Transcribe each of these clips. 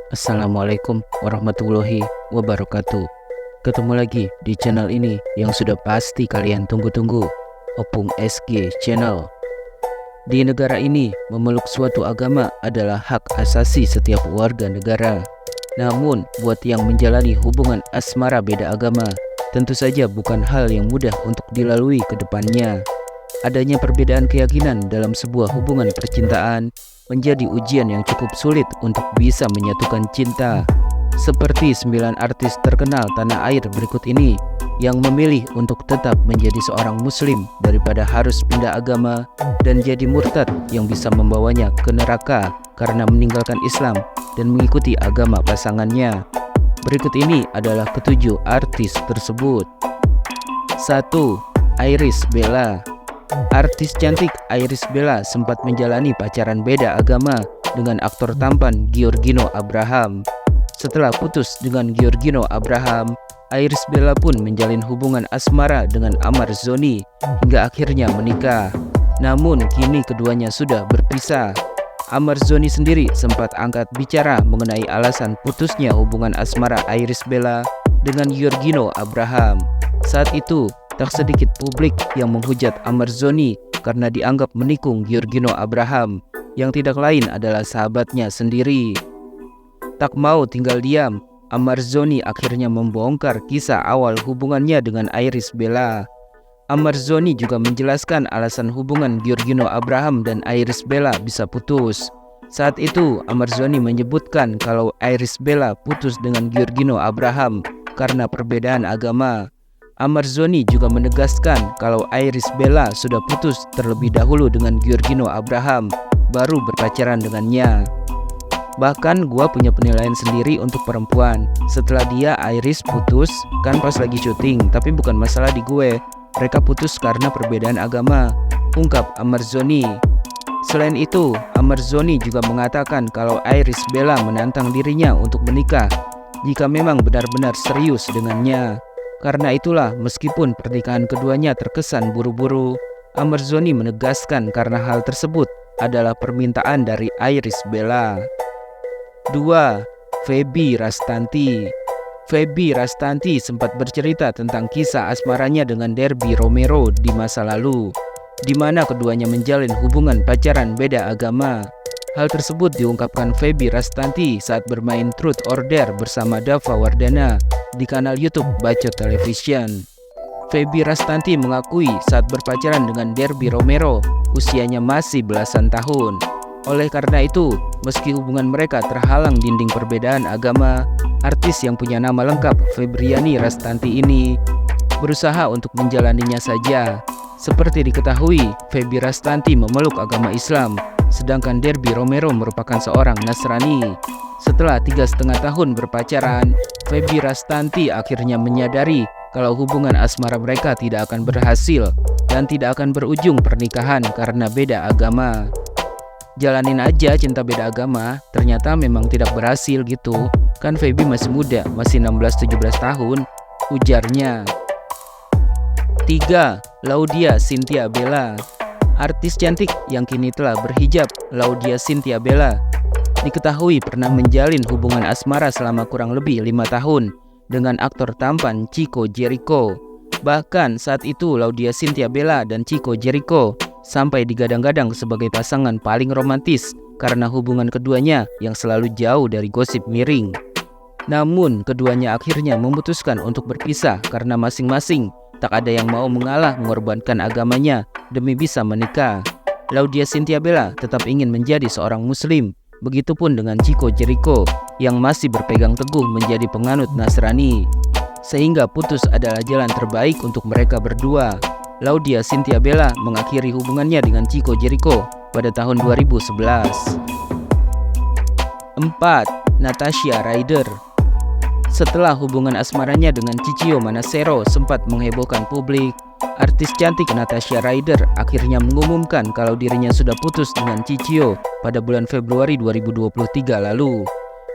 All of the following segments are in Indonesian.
Assalamualaikum warahmatullahi wabarakatuh. Ketemu lagi di channel ini yang sudah pasti kalian tunggu-tunggu, Opung SG Channel. Di negara ini, memeluk suatu agama adalah hak asasi setiap warga negara. Namun, buat yang menjalani hubungan asmara beda agama, tentu saja bukan hal yang mudah untuk dilalui ke depannya. Adanya perbedaan keyakinan dalam sebuah hubungan percintaan menjadi ujian yang cukup sulit untuk bisa menyatukan cinta. Seperti 9 artis terkenal tanah air berikut ini yang memilih untuk tetap menjadi seorang muslim daripada harus pindah agama dan jadi murtad yang bisa membawanya ke neraka karena meninggalkan Islam dan mengikuti agama pasangannya. Berikut ini adalah ketujuh artis tersebut. 1. Iris Bella. Artis cantik Iris Bella sempat menjalani pacaran beda agama dengan aktor tampan Giorgino Abraham. Setelah putus dengan Giorgino Abraham, Iris Bella pun menjalin hubungan asmara dengan Amar Zoni hingga akhirnya menikah. Namun kini keduanya sudah berpisah. Amar Zoni sendiri sempat angkat bicara mengenai alasan putusnya hubungan asmara Iris Bella dengan Giorgino Abraham. Saat itu, tak sedikit publik yang menghujat Amar Zoni karena dianggap menikung Giorgino Abraham, yang tidak lain adalah sahabatnya sendiri. Tak mau tinggal diam, Amar Zoni akhirnya membongkar kisah awal hubungannya dengan Iris Bella. Amar Zoni juga menjelaskan alasan hubungan Giorgino Abraham dan Iris Bella bisa putus. Saat itu, Amar Zoni menyebutkan kalau Iris Bella putus dengan Giorgino Abraham karena perbedaan agama. Amar Zoni juga menegaskan kalau Iris Bella sudah putus terlebih dahulu dengan Giorgino Abraham, baru berpacaran dengannya. Bahkan gua punya penilaian sendiri untuk perempuan. Setelah dia Iris putus, kan pas lagi syuting, tapi bukan masalah di gue. Mereka putus karena perbedaan agama, ungkap Amar Zoni. Selain itu, Amar Zoni juga mengatakan kalau Iris Bella menantang dirinya untuk menikah jika memang benar-benar serius dengannya. Karena itulah, meskipun pernikahan keduanya terkesan buru-buru, Amar Zoni menegaskan karena hal tersebut adalah permintaan dari Iris Bella. 2. Feby Rastanti. Feby Rastanti sempat bercerita tentang kisah asmaranya dengan Derby Romero di masa lalu, di mana keduanya menjalin hubungan pacaran beda agama. Hal tersebut diungkapkan Feby Rastanti saat bermain Truth or Dare bersama Dava Wardana di kanal YouTube Bacot Television. Feby Rastanti mengakui saat berpacaran dengan Derby Romero, usianya masih belasan tahun. Oleh karena itu, meski hubungan mereka terhalang dinding perbedaan agama, artis yang punya nama lengkap Febriani Rastanti ini berusaha untuk menjalaninya saja. Seperti diketahui, Feby Rastanti memeluk agama Islam, sedangkan Derby Romero merupakan seorang Nasrani. Setelah 3,5 tahun berpacaran, Feby Rastanti akhirnya menyadari kalau hubungan asmara mereka tidak akan berhasil dan tidak akan berujung pernikahan karena beda agama. Jalanin aja cinta beda agama, ternyata memang tidak berhasil gitu. Kan Feby masih muda, masih 16-17 tahun, ujarnya. 3. Laudia Cynthia Bella. Artis cantik yang kini telah berhijab, Laudia Cynthia Bella, diketahui pernah menjalin hubungan asmara selama kurang lebih 5 tahun dengan aktor tampan Chico Jericho. Bahkan saat itu Laudia Cynthia Bella dan Chico Jericho sampai digadang-gadang sebagai pasangan paling romantis karena hubungan keduanya yang selalu jauh dari gosip miring. Namun keduanya akhirnya memutuskan untuk berpisah karena masing-masing tak ada yang mau mengalah mengorbankan agamanya demi bisa menikah. Laudia Cynthia Bella tetap ingin menjadi seorang muslim. Begitupun dengan Chico Jericho yang masih berpegang teguh menjadi penganut Nasrani. Sehingga putus adalah jalan terbaik untuk mereka berdua. Laudia Cynthia Bella mengakhiri hubungannya dengan Chico Jericho pada tahun 2011. 4. Natasha Ryder. Setelah hubungan asmaranya dengan Cicio Manasero sempat menghebohkan publik, artis cantik Natasha Ryder akhirnya mengumumkan kalau dirinya sudah putus dengan Cicio pada bulan Februari 2023 lalu.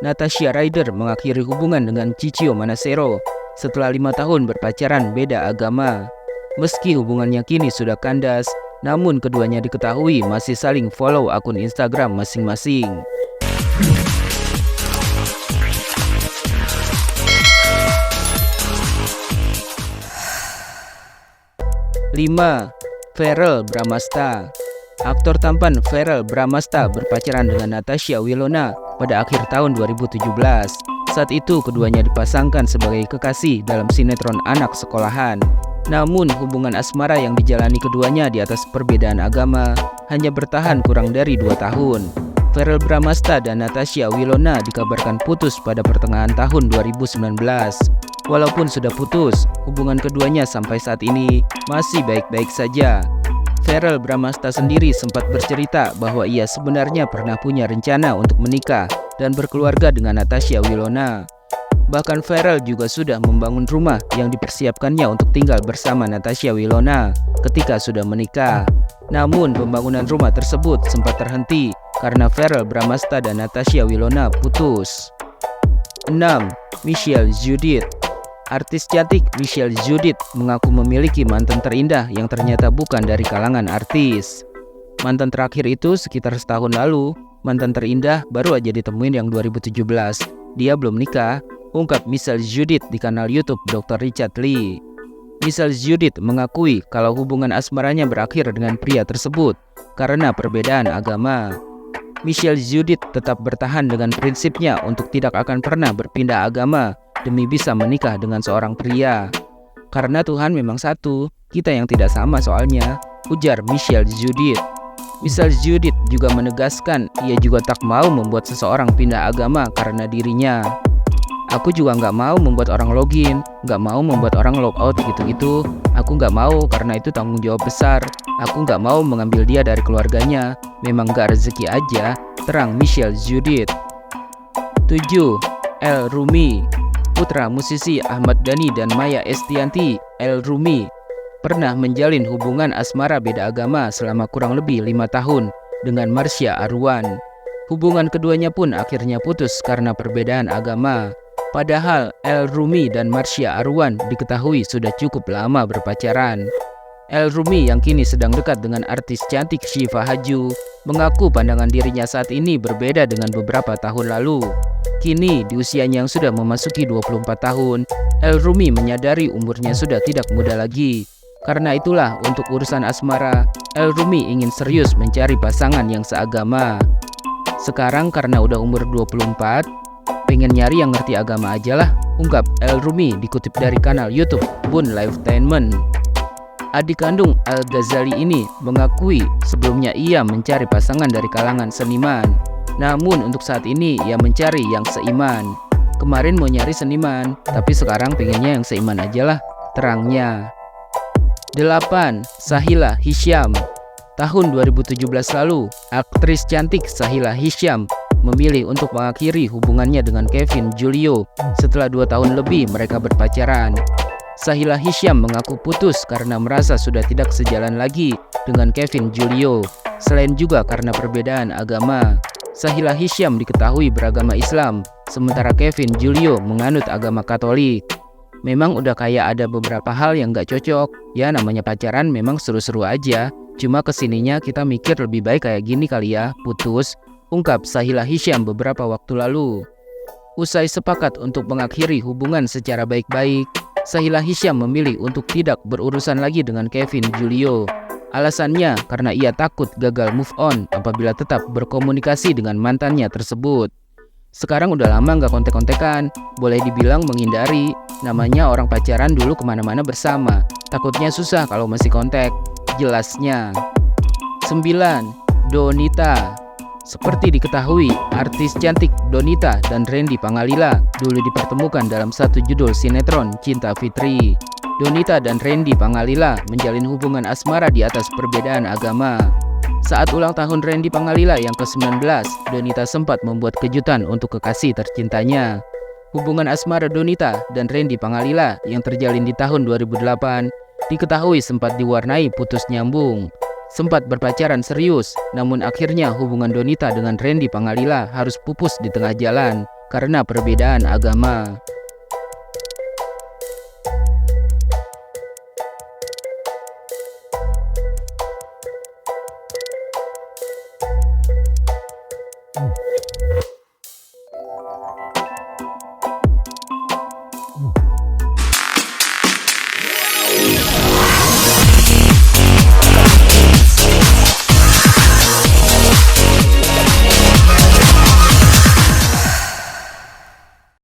Natasha Ryder mengakhiri hubungan dengan Cicio Manasero setelah 5 tahun berpacaran beda agama. Meski hubungannya kini sudah kandas, namun keduanya diketahui masih saling follow akun Instagram masing-masing. 5. Verrell Bramasta. Aktor tampan Verrell Bramasta berpacaran dengan Natasha Wilona pada akhir tahun 2017. Saat itu keduanya dipasangkan sebagai kekasih dalam sinetron anak sekolahan. Namun hubungan asmara yang dijalani keduanya di atas perbedaan agama hanya bertahan kurang dari 2 tahun. Verrell Bramasta dan Natasha Wilona dikabarkan putus pada pertengahan tahun 2019. Walaupun sudah putus, hubungan keduanya sampai saat ini masih baik-baik saja. Verrell Bramasta sendiri sempat bercerita bahwa ia sebenarnya pernah punya rencana untuk menikah dan berkeluarga dengan Natasha Wilona. Bahkan Verrell juga sudah membangun rumah yang dipersiapkannya untuk tinggal bersama Natasha Wilona ketika sudah menikah. Namun pembangunan rumah tersebut sempat terhenti karena Verrell Bramasta dan Natasha Wilona putus. 6. Michelle Judith. Artis cantik Michelle Judith mengaku memiliki mantan terindah yang ternyata bukan dari kalangan artis. Mantan terakhir itu sekitar setahun lalu, mantan terindah baru aja ditemuin yang 2017. Dia belum nikah, ungkap Michelle Judith di kanal YouTube Dr. Richard Lee. Michelle Judith mengakui kalau hubungan asmaranya berakhir dengan pria tersebut karena perbedaan agama. Michelle Judith tetap bertahan dengan prinsipnya untuk tidak akan pernah berpindah agama demi bisa menikah dengan seorang pria. Karena Tuhan memang satu, kita yang tidak sama soalnya, ujar Michelle Judith. Michelle Judith juga menegaskan ia juga tak mau membuat seseorang pindah agama karena dirinya. Aku juga nggak mau membuat orang login, nggak mau membuat orang logout gitu-gitu. Aku nggak mau karena itu tanggung jawab besar. Aku nggak mau mengambil dia dari keluarganya. Memang nggak rezeki aja, terang Michelle Judith. 7. El Rumi. Putra musisi Ahmad Dhani dan Maya Estianty, El Rumi, pernah menjalin hubungan asmara beda agama selama kurang lebih 5 tahun dengan Marsha Arwan. Hubungan keduanya pun akhirnya putus karena perbedaan agama. Padahal El Rumi dan Marsha Arwan diketahui sudah cukup lama berpacaran. El Rumi yang kini sedang dekat dengan artis cantik Syifa Haju mengaku pandangan dirinya saat ini berbeda dengan beberapa tahun lalu. Kini di usianya yang sudah memasuki 24 tahun, El Rumi menyadari umurnya sudah tidak muda lagi. Karena itulah untuk urusan asmara, El Rumi ingin serius mencari pasangan yang seagama. Sekarang karena udah umur 24, pengen nyari yang ngerti agama aja lah, ungkap El Rumi dikutip dari kanal YouTube Bun Lifetainment. Adik kandung Al-Ghazali ini mengakui sebelumnya ia mencari pasangan dari kalangan seniman. Namun untuk saat ini ia mencari yang seiman. Kemarin mau nyari seniman, tapi sekarang pengennya yang seiman aja lah, terangnya. 8. Sahila Hisyam. Tahun 2017 lalu, aktris cantik Sahila Hisyam memilih untuk mengakhiri hubungannya dengan Kevin Julio setelah 2 tahun lebih mereka berpacaran. Sahila Hisyam mengaku putus karena merasa sudah tidak sejalan lagi dengan Kevin Julio, selain juga karena perbedaan agama. Sahila Hisyam diketahui beragama Islam, sementara Kevin Julio menganut agama Katolik. Memang udah kayak ada beberapa hal yang gak cocok, ya namanya pacaran memang seru-seru aja. Cuma kesininya kita mikir lebih baik kayak gini kali ya, putus, ungkap Sahila Hisyam beberapa waktu lalu. Usai sepakat untuk mengakhiri hubungan secara baik-baik, Sahila Hisyam memilih untuk tidak berurusan lagi dengan Kevin Julio. Alasannya karena ia takut gagal move on apabila tetap berkomunikasi dengan mantannya tersebut. Sekarang udah lama nggak kontek-kontekan, boleh dibilang menghindari. Namanya orang pacaran dulu kemana-mana bersama, takutnya susah kalau masih kontak, jelasnya. 9. Donita. Seperti diketahui, artis cantik Donita dan Randy Pangalila dulu dipertemukan dalam satu judul sinetron Cinta Fitri. Donita dan Randy Pangalila menjalin hubungan asmara di atas perbedaan agama. Saat ulang tahun Randy Pangalila yang ke-19, Donita sempat membuat kejutan untuk kekasih tercintanya. Hubungan asmara Donita dan Randy Pangalila yang terjalin di tahun 2008 diketahui sempat diwarnai putus nyambung. Sempat berpacaran serius, namun akhirnya hubungan Donita dengan Randy Pangalila harus pupus di tengah jalan karena perbedaan agama.